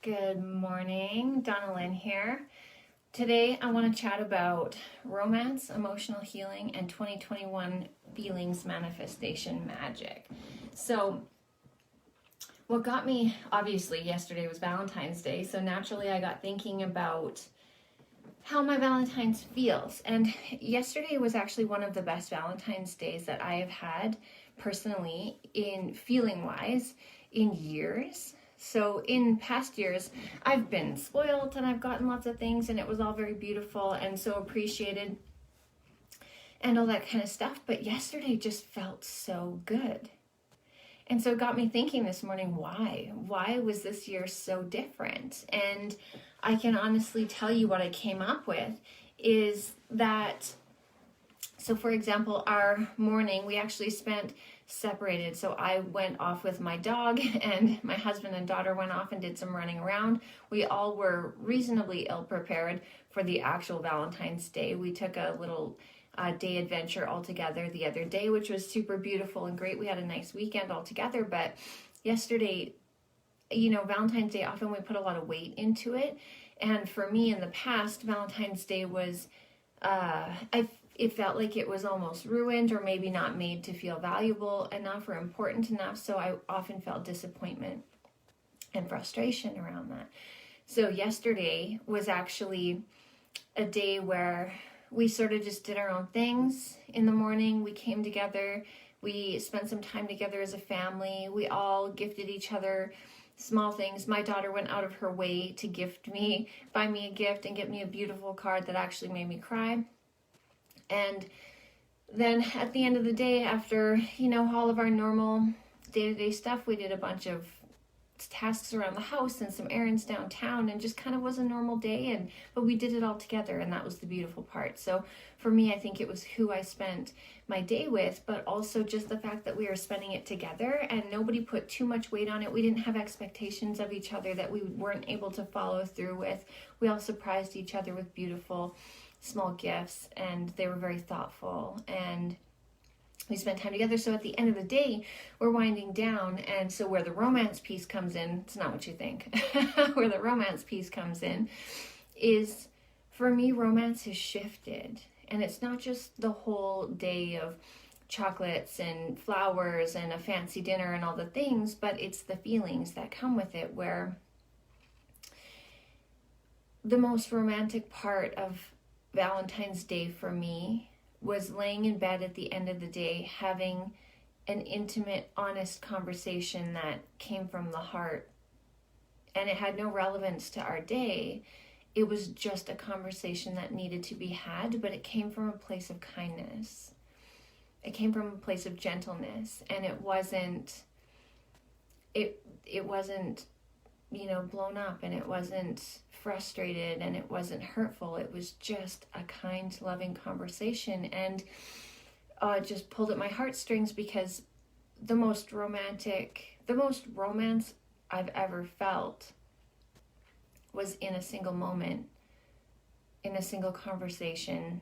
Good morning, Donna Lynn here. Today I want to chat about romance, emotional healing, and 2021 feelings manifestation magic. So, what got me, obviously, yesterday was Valentine's Day, so naturally I got thinking about how my Valentine's feels. And yesterday was actually one of the best Valentine's days that I have had personally, in feeling wise, in years. So in past years, I've been spoiled and I've gotten lots of things, and it was all very beautiful and so appreciated and all that kind of stuff. But yesterday just felt so good. And so it got me thinking this morning, why? Why was this year so different? And I can honestly tell you what I came up with is that, so for example, our morning we actually spent separated. So I went off with my dog and my husband and daughter went off and did some running around. We all were reasonably ill prepared for the actual Valentine's Day. We took a little day adventure all together the other day, which was super beautiful and great. We had a nice weekend all together. But yesterday, Valentine's Day, often we put a lot of weight into it. And for me in the past, Valentine's Day was, it felt like it was almost ruined or maybe not made to feel valuable enough or important enough. So I often felt disappointment and frustration around that. So yesterday was actually a day where we sort of just did our own things in the morning. We came together. We spent some time together as a family. We all gifted each other small things. My daughter went out of her way to buy me a gift and get me a beautiful card that actually made me cry. And then at the end of the day, after, all of our normal day-to-day stuff, we did a bunch of tasks around the house and some errands downtown, and just kind of was a normal day, but we did it all together, and that was the beautiful part. So for me, I think it was who I spent my day with, but also just the fact that we were spending it together and nobody put too much weight on it. We didn't have expectations of each other that we weren't able to follow through with. We all surprised each other with beautiful small gifts, and they were very thoughtful, and we spent time together. So at the end of the day, we're winding down, and so where the romance piece comes in, it's not what you think. Where the romance piece comes in is, for me, romance has shifted, and it's not just the whole day of chocolates and flowers and a fancy dinner and all the things, but it's the feelings that come with it, where the most romantic part of Valentine's Day for me was laying in bed at the end of the day, having an intimate, honest conversation that came from the heart. And it had no relevance to our day. It was just a conversation that needed to be had, but it came from a place of kindness. It came from a place of gentleness, and it wasn't blown up, and it wasn't frustrated, and it wasn't hurtful. It was just a kind, loving conversation, and it just pulled at my heartstrings, because the most romance I've ever felt was in a single moment, in a single conversation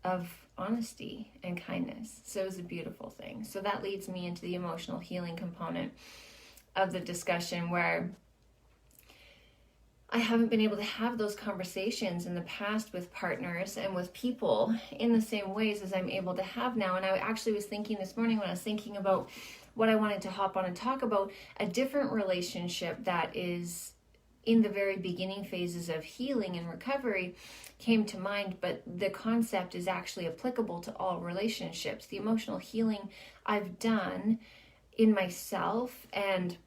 of honesty and kindness. So it was a beautiful thing. So that leads me into the emotional healing component of the discussion, where I haven't been able to have those conversations in the past with partners and with people in the same ways as I'm able to have now. And I actually was thinking this morning, when I was thinking about what I wanted to hop on and talk about, a different relationship that is in the very beginning phases of healing and recovery came to mind, but the concept is actually applicable to all relationships. The emotional healing I've done in myself, and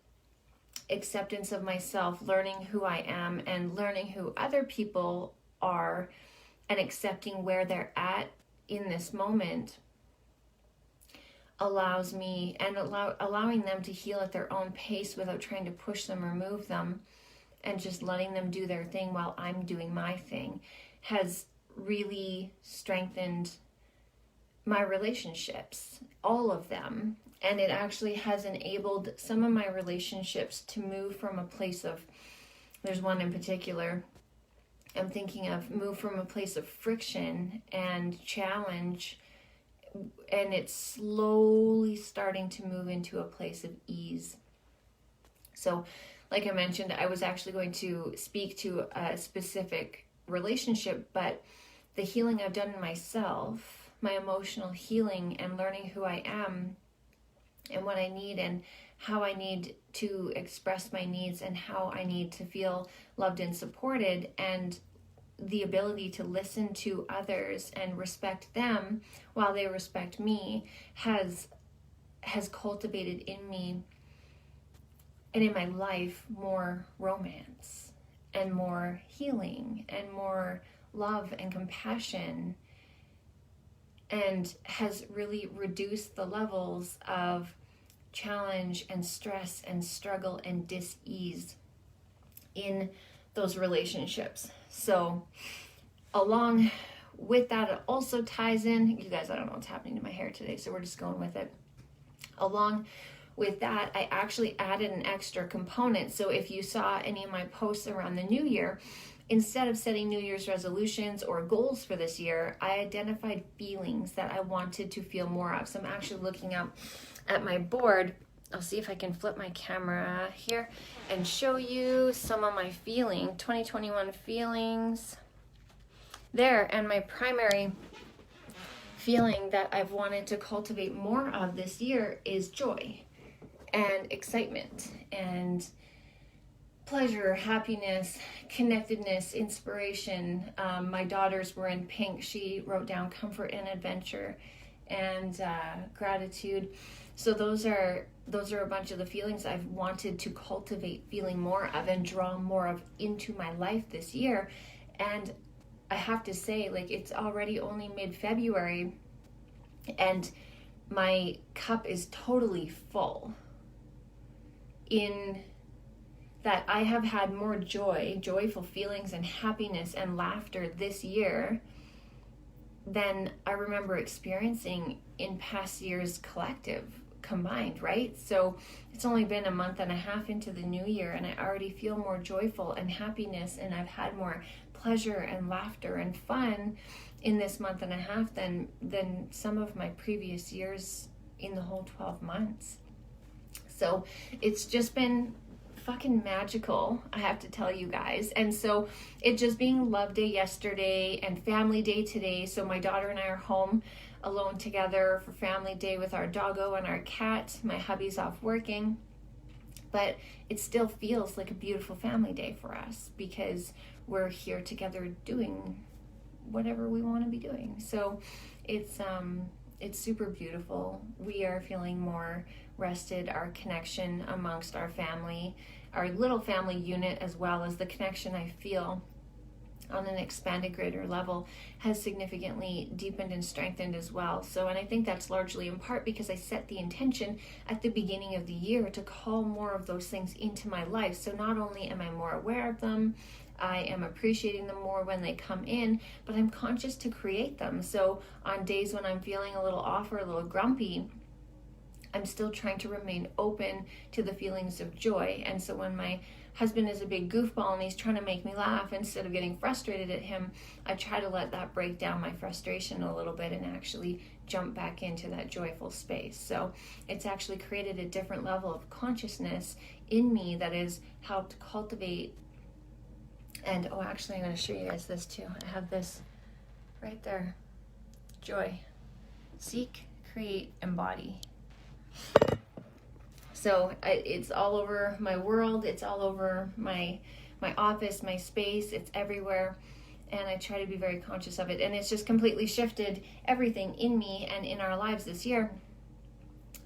acceptance of myself, learning who I am and learning who other people are, and accepting where they're at in this moment, allows me, and allowing them to heal at their own pace without trying to push them or move them, and just letting them do their thing while I'm doing my thing, has really strengthened my relationships, all of them. And it actually has enabled some of my relationships to move from a place of, there's one in particular I'm thinking of, move from a place of friction and challenge, and it's slowly starting to move into a place of ease. So like I mentioned, I was actually going to speak to a specific relationship, but the healing I've done in myself, my emotional healing and learning who I am and what I need and how I need to express my needs and how I need to feel loved and supported, and the ability to listen to others and respect them while they respect me has cultivated in me and in my life more romance and more healing and more love and compassion, and has really reduced the levels of challenge and stress and struggle and dis-ease in those relationships. So along with that, it also ties in, you guys, I don't know what's happening to my hair today, so we're just going with it. Along with that, I actually added an extra component. So if you saw any of my posts around the new year, instead of setting New Year's resolutions or goals for this year, I identified feelings that I wanted to feel more of. So I'm actually looking up at my board. I'll see if I can flip my camera here and show you some of my 2021 feelings there. And my primary feeling that I've wanted to cultivate more of this year is joy and excitement and pleasure, happiness, connectedness, inspiration. My daughters were in pink. She wrote down comfort and adventure and gratitude. So those are a bunch of the feelings I've wanted to cultivate feeling more of and draw more of into my life this year. And I have to say, like, it's already only mid-February and my cup is totally full in that I have had more joyful feelings and happiness and laughter this year than I remember experiencing in past years collective combined, right? So it's only been a month and a half into the new year and I already feel more joyful and happiness, and I've had more pleasure and laughter and fun in this month and a half than some of my previous years in the whole 12 months. So it's just been fucking magical, I have to tell you guys. And so it just being Love Day yesterday and Family Day today, so my daughter and I are home alone together for Family Day with our doggo and our cat. My hubby's off working, but it still feels like a beautiful family day for us because we're here together doing whatever we want to be doing. So it's super beautiful. We are feeling more rested. Our connection amongst our family, our little family unit, as well as the connection I feel on an expanded greater level, has significantly deepened and strengthened as well. So, and I think that's largely in part because I set the intention at the beginning of the year to call more of those things into my life. So not only am I more aware of them, I am appreciating them more when they come in, but I'm conscious to create them. So on days when I'm feeling a little off or a little grumpy, I'm still trying to remain open to the feelings of joy. And so when my husband is a big goofball and he's trying to make me laugh, instead of getting frustrated at him, I try to let that break down my frustration a little bit and actually jump back into that joyful space. So it's actually created a different level of consciousness in me that has helped cultivate. And actually I'm going to show you guys this too. I have this right there. Joy. Seek, create, embody. So it's all over my world, it's all over my office, my space, it's everywhere, and I try to be very conscious of it. And it's just completely shifted everything in me and in our lives this year,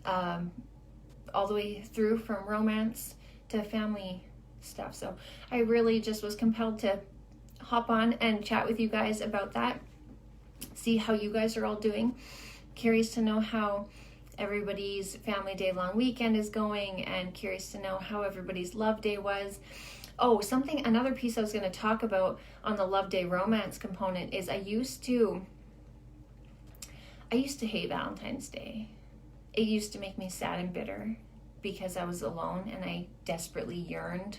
all the way through from romance to family stuff. So I really just was compelled to hop on and chat with you guys about that, see how you guys are all doing. Curious to know how everybody's Family Day long weekend is going, and curious to know how everybody's Love Day was. Another piece I was going to talk about on the Love Day romance component is I used to hate Valentine's Day. It used to make me sad and bitter because I was alone and I desperately yearned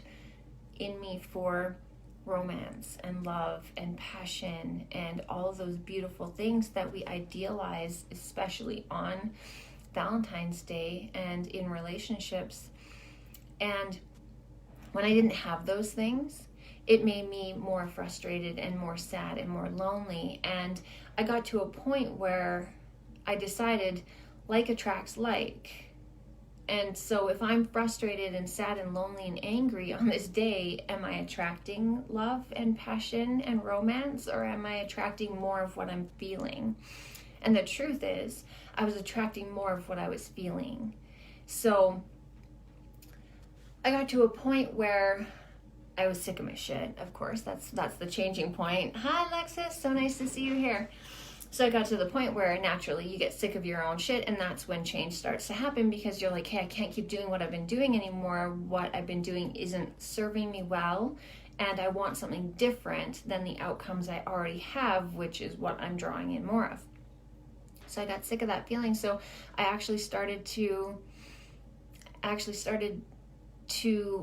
in me for romance and love and passion and all of those beautiful things that we idealize, especially on Valentine's Day and in relationships. And when I didn't have those things, it made me more frustrated and more sad and more lonely. And I got to a point where I decided like attracts like. And so if I'm frustrated and sad and lonely and angry on this day, am I attracting love and passion and romance, or am I attracting more of what I'm feeling? And the truth is, I was attracting more of what I was feeling. So I got to a point where I was sick of my shit. Of course, that's the changing point. Hi, Alexis, so nice to see you here. So I got to the point where naturally you get sick of your own shit, and that's when change starts to happen, because you're like, hey, I can't keep doing what I've been doing anymore. What I've been doing isn't serving me well, and I want something different than the outcomes I already have, which is what I'm drawing in more of. So I got sick of that feeling. So I actually started to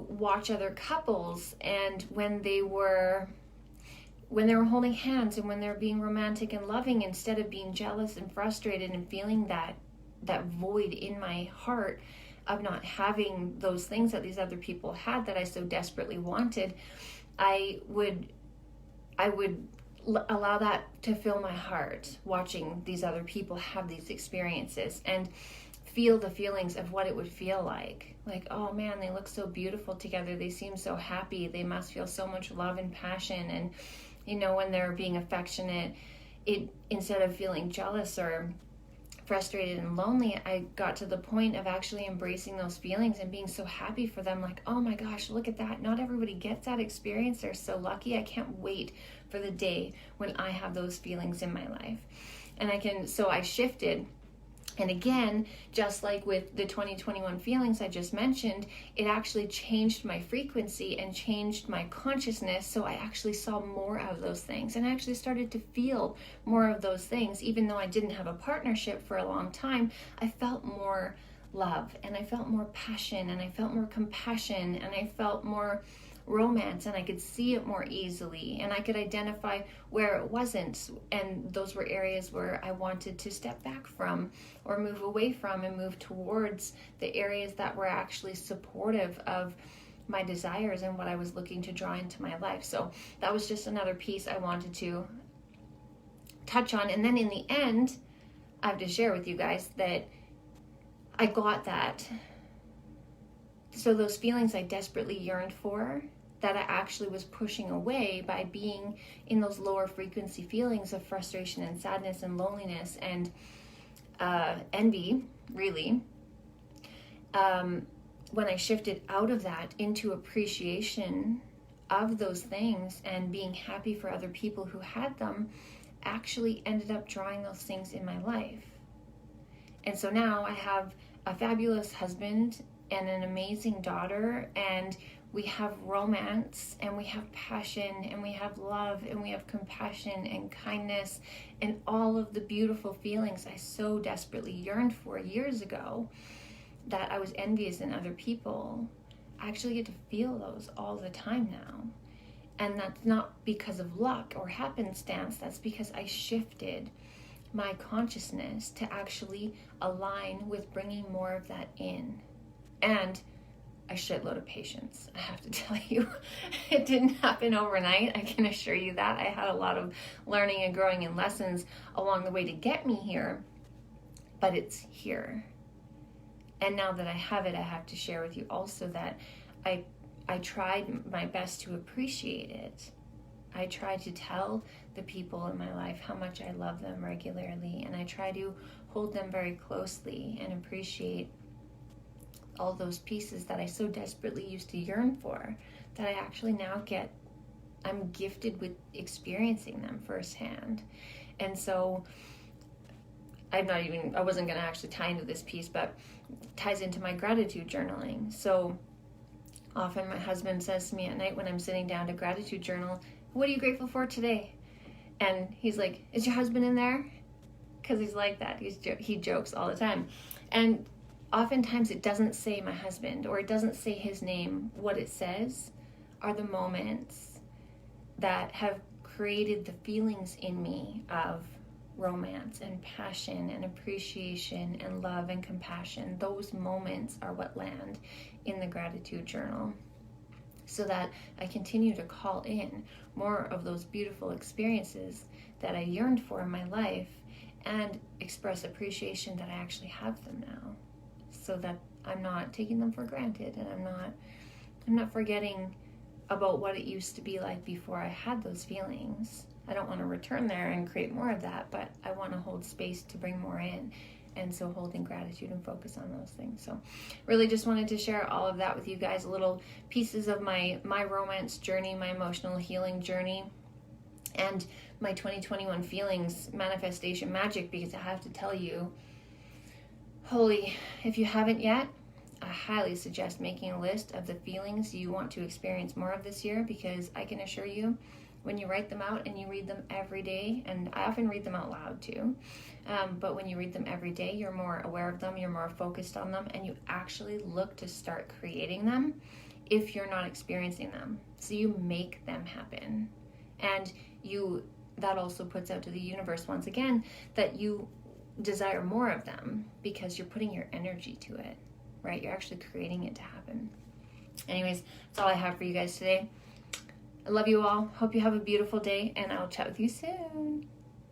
watch other couples, and when they were holding hands and when they were being romantic and loving, instead of being jealous and frustrated and feeling that void in my heart of not having those things that these other people had that I so desperately wanted, I would allow that to fill my heart, watching these other people have these experiences and feel the feelings of what it would feel like, oh man, they look so beautiful together, they seem so happy, they must feel so much love and passion. And when they're being affectionate, instead of feeling jealous or frustrated and lonely, I got to the point of actually embracing those feelings and being so happy for them, oh my gosh, look at that, not everybody gets that experience, they're so lucky, I can't wait for the day when I have those feelings in my life. And so I shifted. And again, just like with the 2021 feelings I just mentioned, it actually changed my frequency and changed my consciousness. So I actually saw more of those things, and I actually started to feel more of those things. Even though I didn't have a partnership for a long time, I felt more love, and I felt more passion, and I felt more compassion, and I felt more romance, and I could see it more easily, and I could identify where it wasn't, and those were areas where I wanted to step back from or move away from and move towards the areas that were actually supportive of my desires and what I was looking to draw into my life. So that was just another piece I wanted to touch on. And then in the end, I have to share with you guys that I got that. So those feelings I desperately yearned for, that I actually was pushing away by being in those lower frequency feelings of frustration and sadness and loneliness and envy, really. When I shifted out of that into appreciation of those things and being happy for other people who had them, actually ended up drawing those things in my life. And so now I have a fabulous husband and an amazing daughter, and we have romance, and we have passion, and we have love, and we have compassion and kindness, and all of the beautiful feelings I so desperately yearned for years ago that I was envious in other people. I actually get to feel those all the time now. And that's not because of luck or happenstance, that's because I shifted my consciousness to actually align with bringing more of that in. And a shitload of patience, I have to tell you. It didn't happen overnight, I can assure you that. I had a lot of learning and growing and lessons along the way to get me here, but it's here. And now that I have it, I have to share with you also that I tried my best to appreciate it. I try to tell the people in my life how much I love them regularly, and I try to hold them very closely and appreciate all those pieces that I so desperately used to yearn for, that I actually now I'm gifted with experiencing them firsthand. And so I wasn't going to actually tie into this piece, but ties into my gratitude journaling. So often my husband says to me at night when I'm sitting down to gratitude journal, "What are you grateful for today?" And he's like, "Is your husband in there?" Because he's like that. He jokes all the time. And oftentimes it doesn't say my husband, or it doesn't say his name. What it says are the moments that have created the feelings in me of romance and passion and appreciation and love and compassion. Those moments are what land in the gratitude journal. so that I continue to call in more of those beautiful experiences that I yearned for in my life and express appreciation that I actually have them now, so that I'm not taking them for granted and I'm not forgetting about what it used to be like before I had those feelings. I don't want to return there and create more of that, but I want to hold space to bring more in. And so holding gratitude and focus on those things. So really just wanted to share all of that with you guys, little pieces of my romance journey, my emotional healing journey, and my 2021 feelings manifestation magic, because I have to tell you, if you haven't yet, I highly suggest making a list of the feelings you want to experience more of this year, because I can assure you, when you write them out and you read them every day, and I often read them out loud too, but when you read them every day, you're more aware of them, you're more focused on them, and you actually look to start creating them if you're not experiencing them. So you make them happen. And that also puts out to the universe once again that you desire more of them, because you're putting your energy to it, right? You're actually creating it to happen. Anyways, that's all I have for you guys today. I love you all. Hope you have a beautiful day, and I'll chat with you soon.